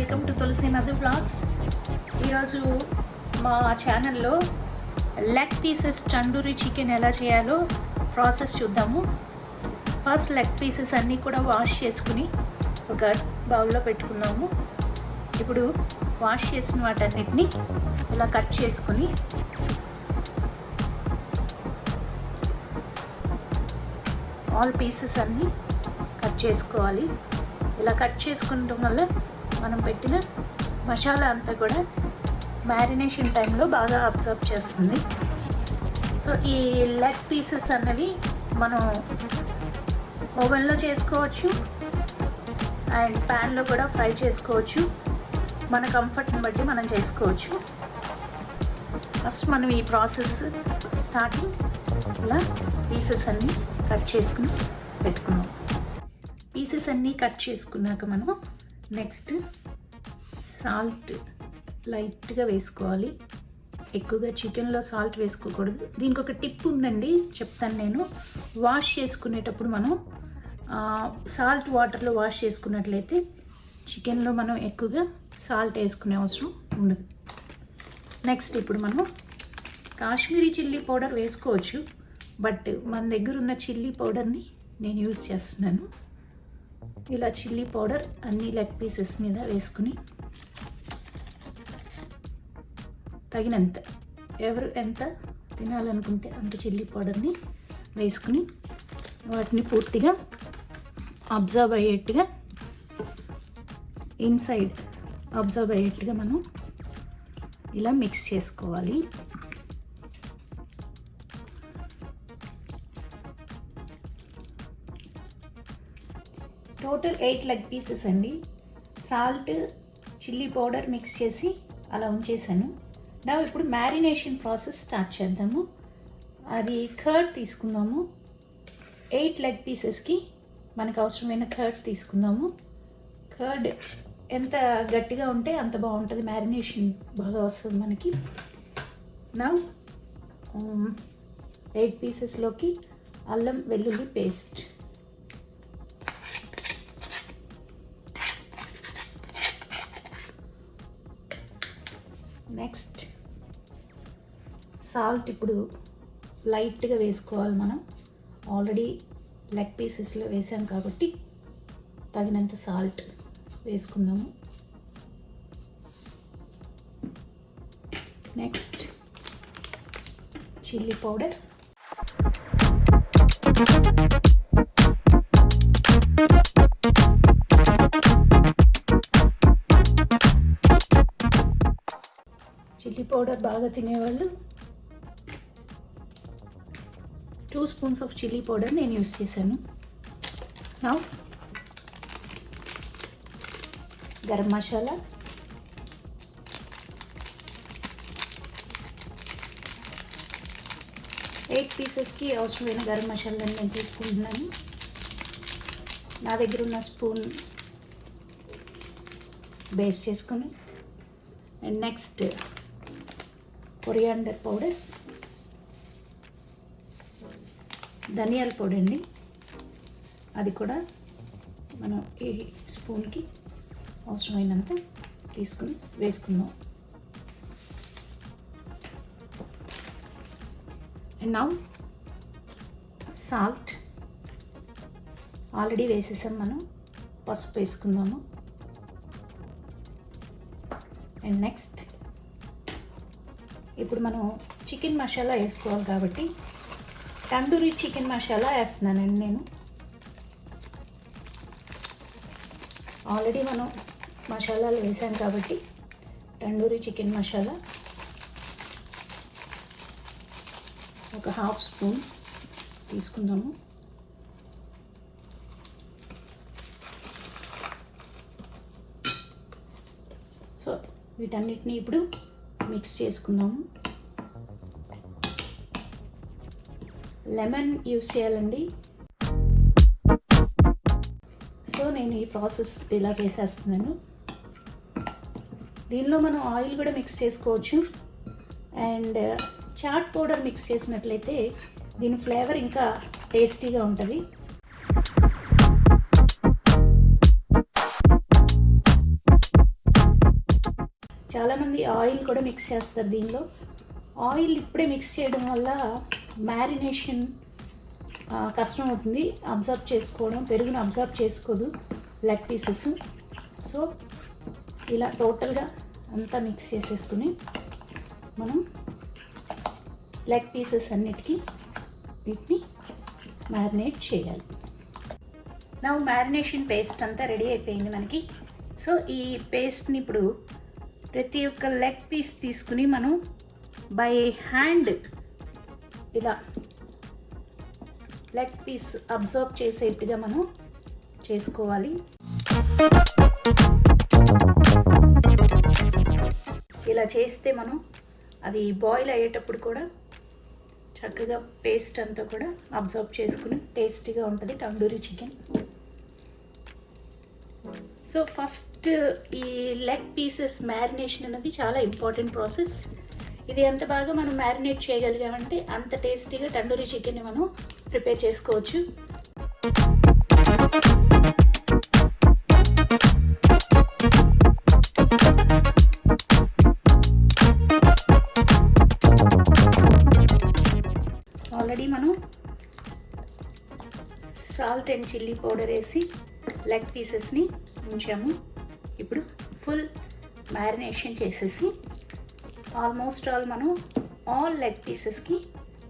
Welcome to TulasiMadhu vlogs. ఈరోజు మా ఛానల్లో లెగ్ పీసెస్ తందూరి చికెన్ ఎలా చేయాలో ప్రాసెస్ చూద్దాము. ఫస్ట్ లెగ్ పీసెస్ అన్నీ కూడా వాష్ చేసుకుని ఒక బౌల్లో పెట్టుకుందాము. ఇప్పుడు వాష్ చేసిన వాటన్నిటిని ఇలా కట్ చేసుకుని ఆల్ పీసెస్ అన్నీ కట్ చేసుకోవాలి. ఇలా కట్ చేసుకోవడం వల్ల మనం పెట్టిన మసాలా అంతా కూడా మ్యారినేషన్ టైంలో బాగా అబ్జర్వ్ చేస్తుంది. సో ఈ లెగ్ పీసెస్ అన్నవి మనం ఓవెన్లో చేసుకోవచ్చు అండ్ ప్యాన్లో కూడా ఫ్రై చేసుకోవచ్చు. మన కంఫర్ట్ని బట్టి మనం చేసుకోవచ్చు. ఫస్ట్ మనం ఈ ప్రాసెస్ స్టార్టింగ్ ఇలా పీసెస్ అన్నీ కట్ చేసుకుని పెట్టుకున్నాం. పీసెస్ అన్నీ కట్ చేసుకున్నాక మనం నెక్స్ట్ సాల్ట్ లైట్గా వేసుకోవాలి. ఎక్కువగా చికెన్లో సాల్ట్ వేసుకోకూడదు. దీనికి ఒక టిప్ ఉందండి, చెప్తాను నేను. వాష్ చేసుకునేటప్పుడు మనం సాల్ట్ వాటర్లో వాష్ చేసుకున్నట్లయితే చికెన్లో మనం ఎక్కువగా సాల్ట్ వేసుకునే అవసరం ఉండదు. నెక్స్ట్ ఇప్పుడు మనం కాశ్మీరీ చిల్లీ పౌడర్ వేసుకోవచ్చు, బట్ మన దగ్గర ఉన్న చిల్లీ పౌడర్ని నేను యూజ్ చేస్తున్నాను. ఇలా చిల్లీ పౌడర్ అన్ని లెగ్ పీసెస్ మీద వేసుకుని తగినంత, ఎవరు ఎంత తినాలనుకుంటే అంత చిల్లీ పౌడర్ని వేసుకుని వాటిని పూర్తిగా అబ్జర్వ్ అయ్యేట్టుగా, ఇన్సైడ్ అబ్జర్వ్ అయ్యేట్టుగా మనం ఇలా మిక్స్ చేసుకోవాలి. టోటల్ 8 లెగ్ పీసెస్ అండి. సాల్ట్ చిల్లీ పౌడర్ మిక్స్ చేసి అలా ఉంచేసాను. నా ఇప్పుడు మ్యారినేషన్ ప్రాసెస్ స్టార్ట్ చేద్దాము. అది కర్డ్ తీసుకుందాము. 8 లెగ్ పీసెస్కి మనకు అవసరమైన కర్డ్ తీసుకుందాము. కర్డ్ ఎంత గట్టిగా ఉంటే అంత బాగుంటుంది, మ్యారినేషన్ బాగా వస్తుంది మనకి. నా 8 పీసెస్లోకి అల్లం వెల్లుల్లి పేస్ట్, నెక్స్ట్ సాల్ట్ ఇప్పుడు లైట్గా వేసుకోవాలి. మనం ఆల్రెడీ లెగ్ పీసెస్లో వేసాం కాబట్టి తగినంత సాల్ట్ వేసుకుందాము. Next chilli powder, chilli powder బాగా తినేవాళ్ళు 2 స్పూన్స్ ఆఫ్ చిల్లీ పౌడర్ నేను యూస్ చేశాను. నా గరం మసాలా, ఎయిట్ పీసెస్కి అవసరమైన గరం మసాలాని నేను తీసుకుంటున్నాను. నా దగ్గర ఉన్న స్పూన్ బేస్ చేసుకొని, అండ్ నెక్స్ట్ కొరియాండర్ పౌడర్, ధనియాల పొడి అండి, అది కూడా మనం ఈ స్పూన్కి అవసరమైనంత తీసుకుని వేసుకుందాం. అండ్ నౌ సాల్ట్ ఆల్రెడీ వేసేసాం మనం. పసుపు వేసుకుందాము. అండ్ నెక్స్ట్ ఇప్పుడు మనం చికెన్ మసాలా వేసుకోవాలి కాబట్టి తందూరి చికెన్ మసాలా వేస్తున్నానండి నేను. ఆల్రెడీ మనం మసాలాలు వేసాం కాబట్టి తందూరి చికెన్ మసాలా ఒక 1/2 స్పూన్ తీసుకుందాము. సో వీటన్నిటిని ఇప్పుడు మిక్స్ చేసుకుందాము. లెమన్ యూస్ చేయాలండి. సో నేను ఈ ప్రాసెస్ ఇలా చేసేస్తున్నాను. దీనిలో మనం ఆయిల్ కూడా మిక్స్ చేసుకోవచ్చు అండ్ చాట్ పౌడర్ మిక్స్ చేసినట్లయితే దీని ఫ్లేవర్ ఇంకా టేస్టీగా ఉంటుంది. చాలామంది ఆయిల్ కూడా మిక్స్ చేస్తారు దీనిలో. ఆయిల్ ఇప్పుడే మిక్స్ చేయడం వల్ల మ్యారినేషన్ కష్టం అవుతుంది, అబ్జర్వ్ చేసుకోవడం, పెరుగును అబ్జర్వ్ చేసుకోదు లెగ్ పీసెస్. సో ఇలా టోటల్గా అంతా మిక్స్ చేసేసుకుని మనం లెగ్ పీసెస్ అన్నిటికీ వీటిని మ్యారినేట్ చేయాలి. నా మ్యారినేషన్ పేస్ట్ అంతా రెడీ అయిపోయింది మనకి. సో ఈ పేస్ట్ని ఇప్పుడు ప్రతి ఒక్క లెగ్ పీస్ తీసుకుని మనం బై హ్యాండ్ ఇలా లెగ్ పీస్ అబ్జర్వ్ చేసేట్టుగా మనం చేసుకోవాలి. ఇలా చేస్తే మనం అది బాయిల్ అయ్యేటప్పుడు కూడా చక్కగా పేస్ట్ అంతా కూడా అబ్జర్వ్ చేసుకుని టేస్టీగా ఉంటుంది తందూరి చికెన్. సో ఫస్ట్ ఈ లెగ్ పీసెస్ మ్యారినేషన్ అనేది చాలా ఇంపార్టెంట్ ప్రాసెస్. ఇది ఎంత బాగా మనం మ్యారినేట్ చేయగలిగామంటే అంత టేస్టీగా తందూరి చికెన్ని మనం ప్రిపేర్ చేసుకోవచ్చు. ఆల్రెడీ మనం సాల్ట్ అండ్ చిల్లీ పౌడర్ వేసి లెగ్ పీసెస్ని ఉంచాము. ఇప్పుడు ఫుల్ మ్యారినేషన్ చేసేసి ఆల్మోస్ట్ ఆల్ మనం ఆల్ లెగ్ పీసెస్కి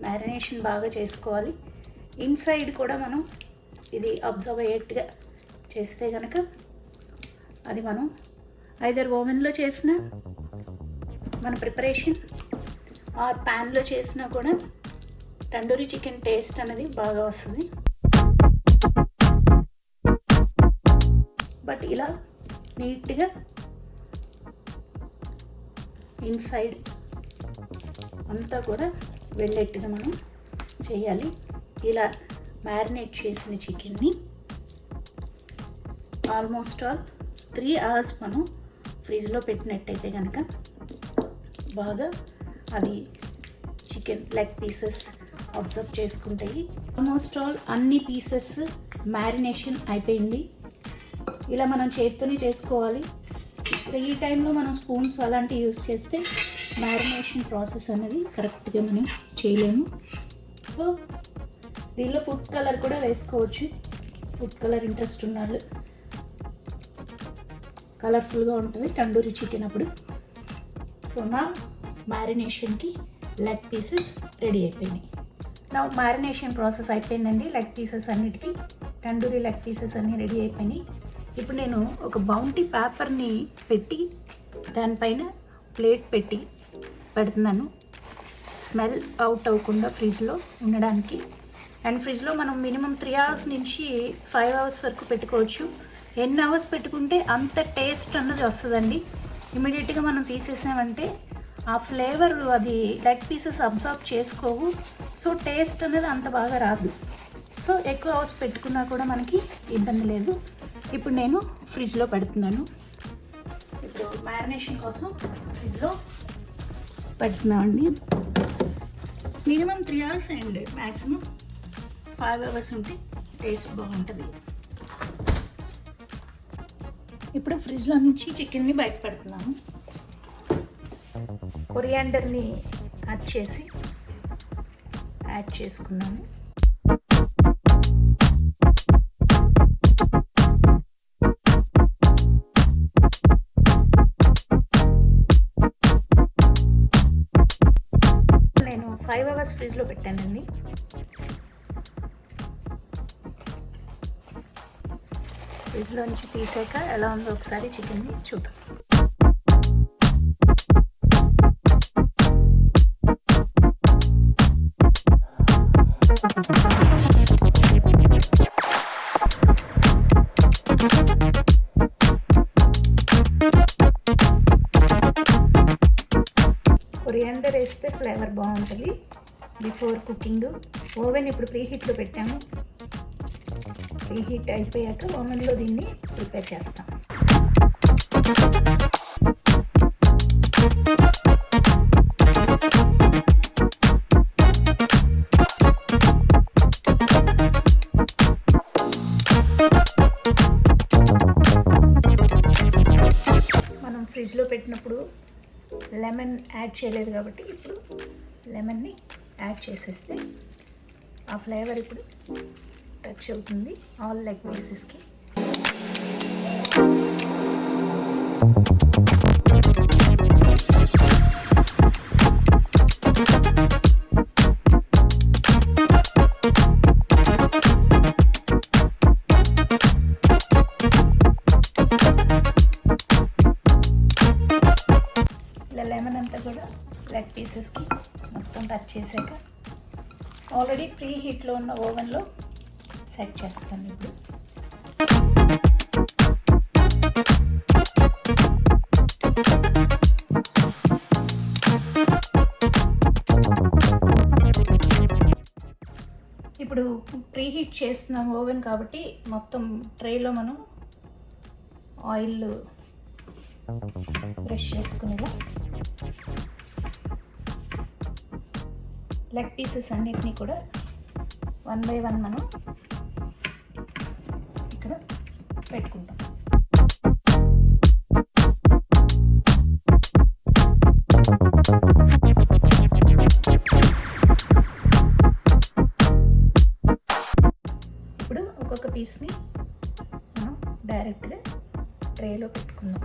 మ్యారినేషన్ బాగా చేసుకోవాలి. ఇన్సైడ్ కూడా మనం ఇది అబ్జర్వ్ అయ్యేట్టుగా చేస్తే కనుక అది మనం ఐదర్ ఓవెన్లో చేసిన మన ప్రిపరేషన్ ఆర్ ప్యాన్లో చేసినా కూడా తందూరి చికెన్ టేస్ట్ అనేది బాగా వస్తుంది. బట్ ఇలా నీట్గా ఇన్సైడ్ అంతా కూడా వెళ్ళేట్టుగా మనం చేయాలి. ఇలా మ్యారినేట్ చేసిన చికెన్ని ఆల్మోస్ట్ ఆల్ 3 hours మనం ఫ్రిడ్జ్లో పెట్టినట్టయితే కనుక బాగా అది చికెన్ లెగ్ పీసెస్ అబ్జర్వ్ చేసుకుంటాయి. ఆల్మోస్ట్ ఆల్ అన్ని పీసెస్ మ్యారినేషన్ అయిపోయింది. ఇలా మనం చేత్తోనే చేసుకోవాలి. ఈ టైంలో మనం స్పూన్స్ అలాంటివి యూస్ చేస్తే మ్యారినేషన్ ప్రాసెస్ అనేది కరెక్ట్గా మనం చేయలేము. సో దీనిలో ఫుడ్ కలర్ కూడా వేసుకోవచ్చు. ఫుడ్ కలర్ ఇంట్రెస్ట్ ఉన్నాళ్ళు, కలర్ఫుల్గా ఉంటుంది తందూరి చికెన్ అప్పుడు. సో నా మ్యారినేషన్కి లెగ్ పీసెస్ రెడీ అయిపోయినాయి. నా మ్యారినేషన్ ప్రాసెస్ అయిపోయిందండి. లెగ్ పీసెస్ అన్నిటికీ తందూరి లెగ్ పీసెస్ అన్నీ రెడీ అయిపోయినాయి. ఇప్పుడు నేను ఒక బౌంటీ పేపర్ని పెట్టి దానిపైన ప్లేట్ పెట్టి పెడుతున్నాను, స్మెల్ అవుట్ అవ్వకుండా ఫ్రిడ్జ్లో ఉండడానికి. అండ్ ఫ్రిడ్జ్లో మనం మినిమం 3 hours నుంచి 5 hours వరకు పెట్టుకోవచ్చు. ఎన్ని అవర్స్ పెట్టుకుంటే అంత టేస్ట్ అన్నది వస్తుందండి. ఇమీడియట్గా మనం తీసేసామంటే ఆ ఫ్లేవర్ అది లెగ్ పీసెస్ అబ్జర్వ్ చేసుకోవు. సో టేస్ట్ అనేది అంత బాగా రాదు. సో ఎక్కువ అవర్స్ పెట్టుకున్నా కూడా మనకి ఇబ్బంది లేదు. ఇప్పుడు నేను ఫ్రిడ్జ్లో పెడుతున్నాను. ఇప్పుడు మ్యారినేషన్ కోసం ఫ్రిడ్జ్లో పెడుతున్నామండి. Minimum 3 hours and maximum 5 hours ఉంటే టేస్ట్ బాగుంటుంది. ఇప్పుడు ఫ్రిడ్జ్లో నుంచి చికెన్ని బయట పెడుతున్నాను. కొరియాండర్ని కట్ చేసి యాడ్ చేసుకున్నాను. నేను 5 hours ఫ్రిడ్జ్లో పెట్టానండి. ఫ్రిడ్జ్లో నుంచి తీసాక ఎలా ఉందో ఒకసారి చికెన్ని చూద్దాం. కొరియాండర్ వేస్తే ఫ్లేవర్ బాగుంటుంది బిఫోర్ కుకింగ్. ఓవెన్ ఇప్పుడు ప్రీహీట్లో పెట్టాము. ప్రీహీట్ అయిపోయాక ఓవెన్లో దీన్ని ప్రిపేర్ చేస్తాం. మనం ఫ్రిడ్జ్లో పెట్టినప్పుడు లెమన్ యాడ్ చేయలేదు కాబట్టి ఇప్పుడు లెమన్ని యాడ్ చేసేస్తే ఆ ఫ్లేవర్ ఇప్పుడు టచ్ అవుతుంది ఆల్ లెగ్ పీసెస్కి. ఇలా లెమన్ అంతా కూడా లెగ్ పీసెస్కి మొత్తం టచ్ చేశాక ఆల్రెడీ ప్రీ హీట్లో ఉన్న ఓవెన్లో సెట్ చేస్తాను. ఇప్పుడు ప్రీ హీట్ చేస్తున్నాం ఓవెన్ కాబట్టి మొత్తం ట్రేలో మనం ఆయిల్ బ్రష్ చేసుకునేలా లెగ్ పీసెస్ అన్నిటినీ కూడా 1 by 1 మనం ఇక్కడ పెట్టుకుంటాం. ఇప్పుడు ఒక్కొక్క పీస్ని మనం డైరెక్ట్గా ట్రేలో పెట్టుకుందాం.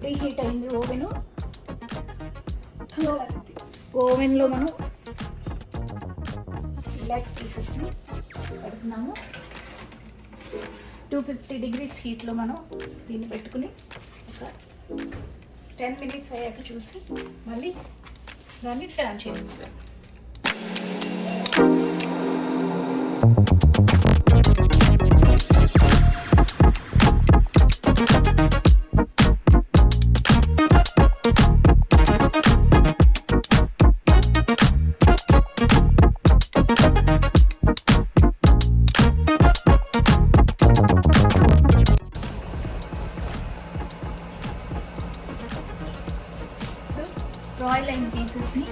ప్రీ హీట్ అయింది ఓవెను. సో ఓవెన్లో మనం లెగ్ పీసెస్ని పెడుతున్నాము. 250 degrees హీట్లో మనం దీన్ని పెట్టుకుని ఒక 10 minutes అయ్యాక చూసి మళ్ళీ దాన్ని టర్న్ చేసుకుంటాం. బాయిల్ అయిన పీసెస్ని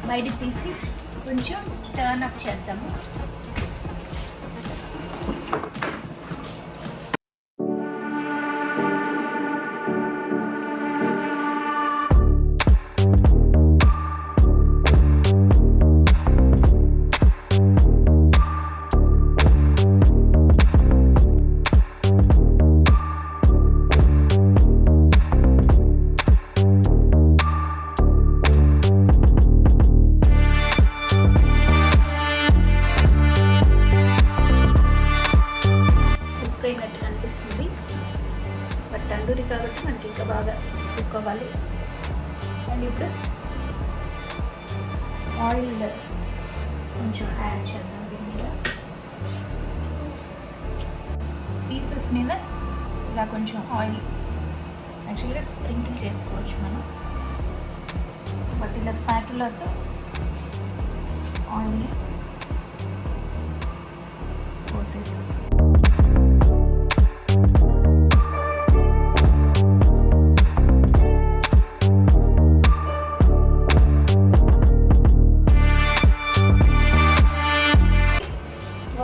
బయటికి తీసి కొంచెం టర్న్ అప్ చేద్దాము. అయినట్టు కనిపిస్తుంది, బట్ తందూరి కాబట్టి మనకి ఇంకా బాగా కుక్ అవ్వాలి. అండ్ ఇప్పుడు ఆయిల్ కొంచెం యాడ్ చేద్దాం. దీని మీద పీసెస్ మీద ఇలా కొంచెం ఆయిల్ యాక్చువల్గా స్ప్రింకిల్ చేసుకోవచ్చు మనం, బట్ ఇలా స్పాటులతో ఆయిల్ని పోసేసి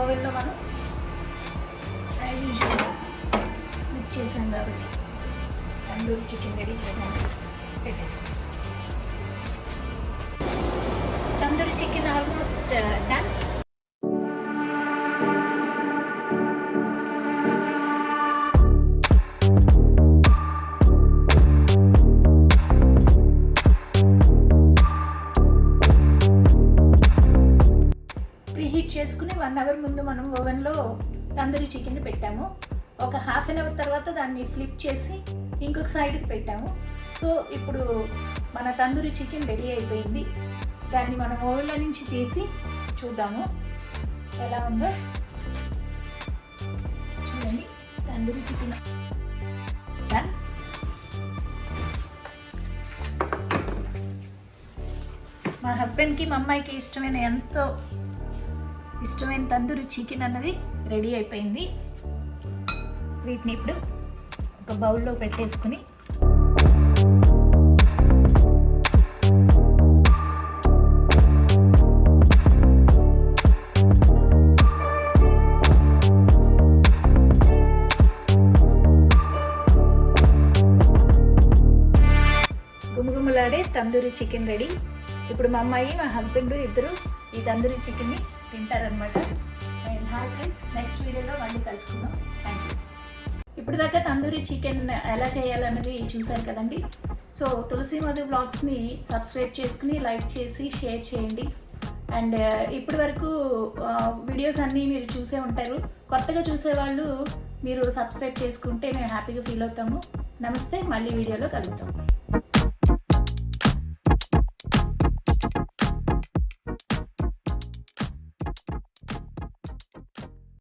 ఓవెన్లో మనం యాజ్ యూజువల్గా మిక్స్ చేసాం కాబట్టి తందూరి చికెన్ రెడీ చేయడానికి పెట్టేసాం. Tandoori chicken almost done. Preheat చేసుకుని 1 hour ముందు మనం ఓవెన్లో తందూరి చికెన్ పెట్టాము. ఒక ½ an hour తర్వాత దాన్ని ఫ్లిప్ చేసి ఇంకొక సైడ్కి పెట్టాము. సో ఇప్పుడు మన తందూరి చికెన్ రెడీ అయిపోయింది. దాన్ని మనం ఓవెన్లో నుంచి తీసి చూద్దాము ఎలా ఉందో. చూడండి, తందూరి చికెన్ మా హస్బెండ్కి మా అమ్మాయికి ఎంతో ఇష్టమైన తందూరి చికెన్ అన్నది రెడీ అయిపోయింది. వీటిని ఇప్పుడు ఒక బౌల్లో పెట్టేసుకుని గుమగుమలాడే తందూరి చికెన్ రెడీ. ఇప్పుడు మా అమ్మాయి మా హస్బెండ్ ఇద్దరు ఈ తందూరి చికెన్ని తింటారనమాట. అండ్ హాయ్ ఫ్రెండ్స్, నెక్స్ట్ వీడియోలో మళ్ళీ కలుసుకుందాం. Thank you. ఇప్పుడు దాకా తందూరి చికెన్ ఎలా చేయాలన్నది చూశారు కదండి. సో తులసి మధు బ్లాగ్స్ని సబ్స్క్రైబ్ చేసుకుని లైక్ చేసి షేర్ చేయండి. అండ్ ఇప్పటి వరకు వీడియోస్ అన్నీ మీరు చూసే ఉంటారు. కొత్తగా చూసేవాళ్ళు మీరు సబ్స్క్రైబ్ చేసుకుంటే మేము హ్యాపీగా ఫీల్ అవుతాము. నమస్తే, మళ్ళీ వీడియోలో కలుగుతాము.